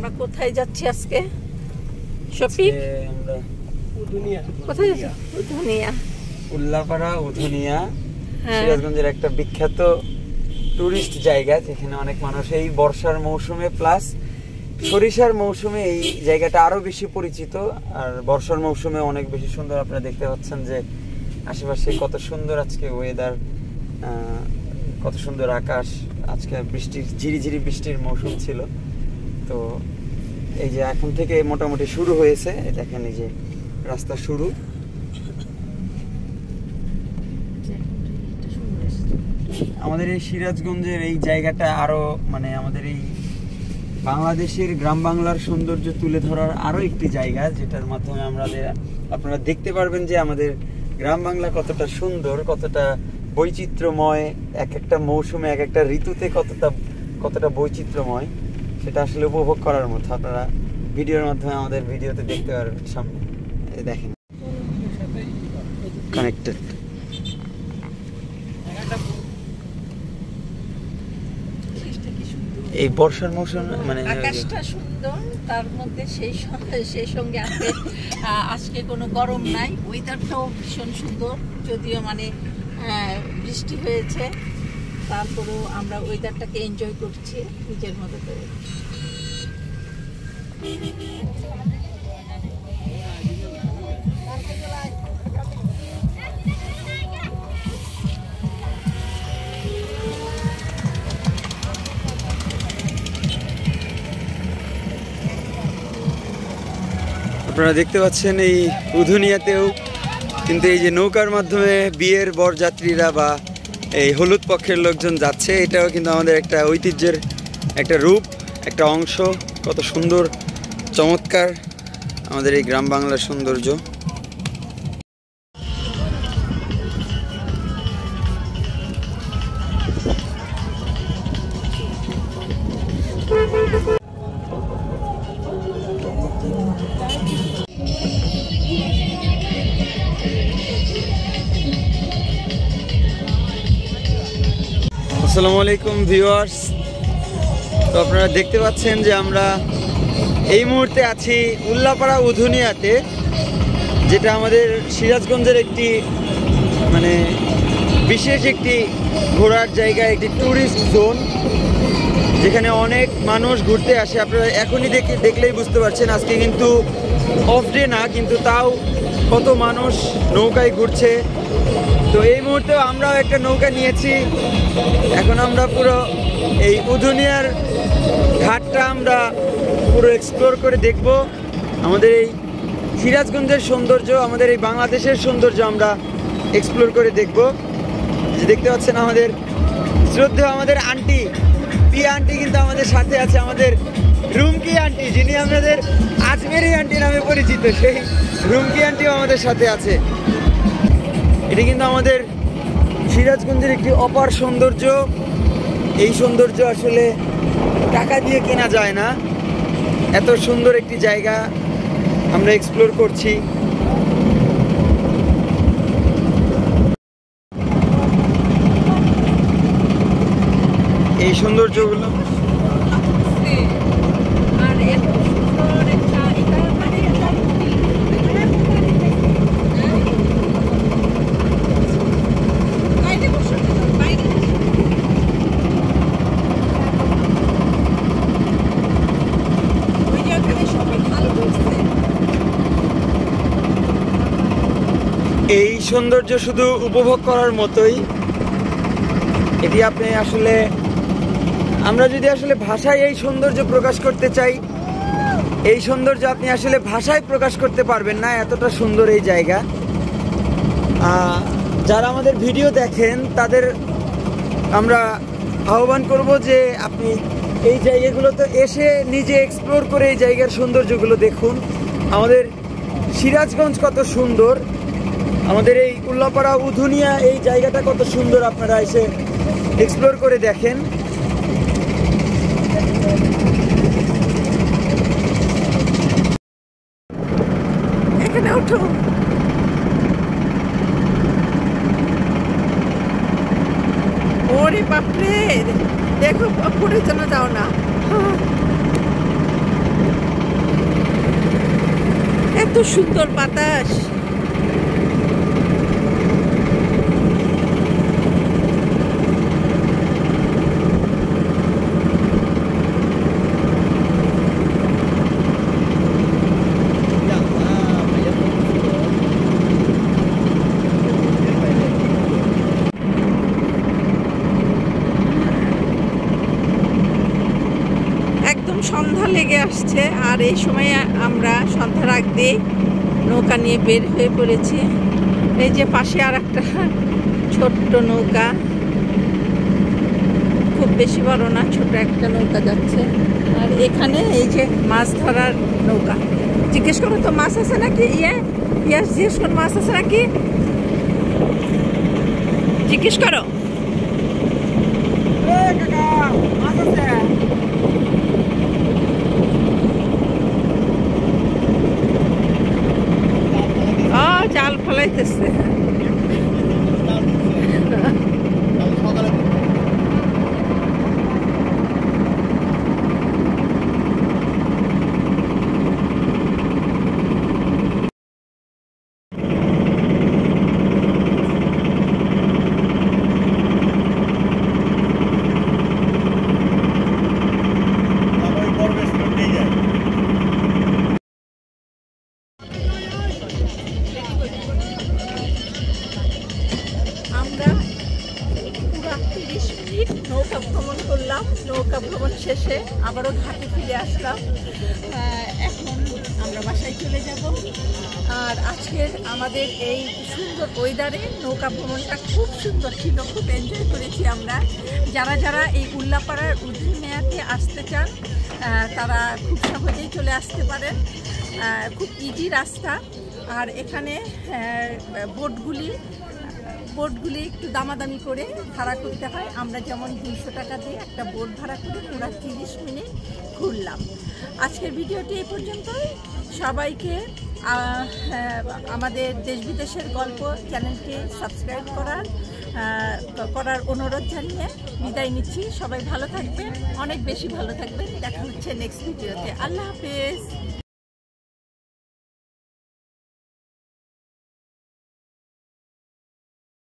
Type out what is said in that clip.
আমরা কোথায় যাচ্ছি আজকে? শফিক, আমরা উধুনিয়া। কোথায় যাচ্ছি? উধুনিয়া, উল্লাপাড়া উধুনিয়া সিরাজগঞ্জের একটা বিখ্যাত টুরিস্ট জায়গা, যেখানে অনেক মানুষ এই বর্ষার মৌসুমে প্লাস সরিষার মৌসুমে এই জায়গাটা আরো বেশি পরিচিত। আর বর্ষার মৌসুমে অনেক বেশি সুন্দর। আপনারা দেখতে পাচ্ছেন যে আশেপাশে কত সুন্দর আজকে ওয়েদার, কত সুন্দর আকাশ। আজকে বৃষ্টির ঝিরিঝিরি বৃষ্টির মৌসুম ছিল। তো এই যে এখন থেকে মোটামুটি শুরু হয়েছে, দেখেন এই যে রাস্তা শুরু। আমাদের এই সিরাজগঞ্জের এই জায়গাটা আরো মানে আমাদের এই বাংলাদেশের গ্রাম বাংলার সৌন্দর্য তুলে ধরার আরো একটি জায়গা, যেটার মাধ্যমে আপনারা দেখতে পারবেন যে আমাদের গ্রাম বাংলা কতটা সুন্দর, কতটা বৈচিত্র্যময়, এক একটা মৌসুমে এক একটা ঋতুতে কতটা বৈচিত্র্যময়, সেটা আসলে উপভোগ করার মতো। আপনারা ভিডিওর মাধ্যমে আমাদের ভিডিওতে দেখতে পারবেন। সামনে দেখেন কানেক্টেড। এই বর্ষার মৌসুম মানে আকাশটা সুন্দর, তার মধ্যে সেই সঙ্গে আজকে কোনো গরম নাই, ওয়েদারটাও ভীষণ সুন্দর। যদিও মানে বৃষ্টি হয়েছে, তারপরেও আমরা ওয়েদারটাকে এনজয় করছি নিজের মতো করে। আপনারা দেখতে পাচ্ছেন এই উধুনিয়াতেও কিন্তু এই যে নৌকার মাধ্যমে বিয়ের বরযাত্রীরা বা এই হলুদ পক্ষের লোকজন যাচ্ছে, এটাও কিন্তু আমাদের একটা ঐতিহ্যের একটা রূপ, একটা অংশ। কত সুন্দর চমৎকার আমাদের এই গ্রাম বাংলার সৌন্দর্য। আসসালামু আলাইকুম ভিউয়ার্স। তো আপনারা দেখতে পাচ্ছেন যে আমরা এই মুহূর্তে আছি উল্লাপাড়া উধুনিয়াতে, যেটা আমাদের সিরাজগঞ্জের একটি মানে বিশেষ একটি ঘোরার জায়গা, একটি ট্যুরিস্ট জোন, যেখানে অনেক মানুষ ঘুরতে আসে। আপনারা এখনই দেখলেই বুঝতে পারছেন আজকে কিন্তু অফ ডে না, কিন্তু তাও কত মানুষ নৌকায় ঘুরছে। তো এই মুহূর্তে আমরাও একটা নৌকা নিয়েছি। এখন আমরা পুরো এই উধুনিয়ার ঘাটটা আমরা পুরো এক্সপ্লোর করে দেখব। আমাদের এই সিরাজগঞ্জের সৌন্দর্য, আমাদের এই বাংলাদেশের সৌন্দর্য আমরা এক্সপ্লোর করে দেখব। যে দেখতে পাচ্ছেন আমাদের শ্রদ্ধেয় আমাদের আন্টি, পিয়া আন্টি কিন্তু আমাদের সাথে আছে, আমাদের রুমকি আন্টি, যিনি আমাদের আজমেরি আন্টি নামে পরিচিত, সেই রুমকি আন্টিও আমাদের সাথে আছে। এটি কিন্তু আমাদের সিরাজগঞ্জের একটি অপার সৌন্দর্য। এই সৌন্দর্য আসলে টাকা দিয়ে কেনা যায় না। এত সুন্দর একটি জায়গা আমরা এক্সপ্লোর করছি। এই সৌন্দর্যগুলো এই সৌন্দর্য শুধু উপভোগ করার মতোই। এটি আপনি আসলে আমরা যদি আসলে ভাষায় এই সৌন্দর্য প্রকাশ করতে চাই, এই সৌন্দর্য আপনি আসলে ভাষায় প্রকাশ করতে পারবেন না, এতটা সুন্দর এই জায়গা। যারা আমাদের ভিডিও দেখেন তাদের আমরা আহ্বান করব যে আপনি এই জায়গাগুলোতে এসে নিজে এক্সপ্লোর করে এই জায়গার সৌন্দর্যগুলো দেখুন। আমাদের সিরাজগঞ্জ কত সুন্দর, আমাদের এই উল্লাপাড়া উধুনিয়া এই জায়গাটা কত সুন্দর, আপনারা এসে এক্সপ্লোর করে দেখেন। এখানে ওঠো। ওরে বাপরে, দেখো পড়ে যেন যাও না। এত সুন্দর বাতাস। সন্ধ্যা লেগে আসছে, আর এই সময় আমরা সন্ধ্যার আগে নৌকা নিয়ে বের হয়ে পড়েছি। এই যে পাশে আর একটা ছোট্ট নৌকা, খুব বেশি বড় না, ছোট একটা নৌকা যাচ্ছে। আর এখানে এই যে মাছ ধরার নৌকা। জিজ্ঞেস করো তো মাছ আছে নাকি? ইয়াস জিজ্ঞেস করো মাছ আছে নাকি, জিজ্ঞেস করো। মাছ আছে? জাল ফলাইতেছে। নৌকা ভ্রমণ করলাম, নৌকা ভ্রমণ শেষে আবারও ঘাটে ফিরে আসলাম। এখন আমরা বাসায় চলে যাব। আর আজকের আমাদের এই সুন্দর ওয়েদারে নৌকা ভ্রমণটা খুব সুন্দর ছিল, খুব এনজয় করেছি আমরা। যারা যারা এই উল্লাপাড়ার উধুনিয়াতে আসতে চান তারা খুব সহজেই চলে আসতে পারেন, খুব ইজি রাস্তা। আর এখানে বোটগুলি একটু দামাদামি করে ভাড়া করতে হয়। আমরা যেমন 200 টাকা দিয়ে একটা বোট ভাড়া করে পুরো 30 মিনিট ঘুরলাম। আজকের ভিডিওটি এই পর্যন্তই। সবাইকে আমাদের দেশ বিদেশের গল্প চ্যানেলটি সাবস্ক্রাইব করার অনুরোধ জানিয়ে বিদায় নিচ্ছি। সবাই ভালো থাকবেন, অনেক বেশি ভালো থাকবেন। দেখা হচ্ছে নেক্সট ভিডিওতে। আল্লাহ হাফেজ।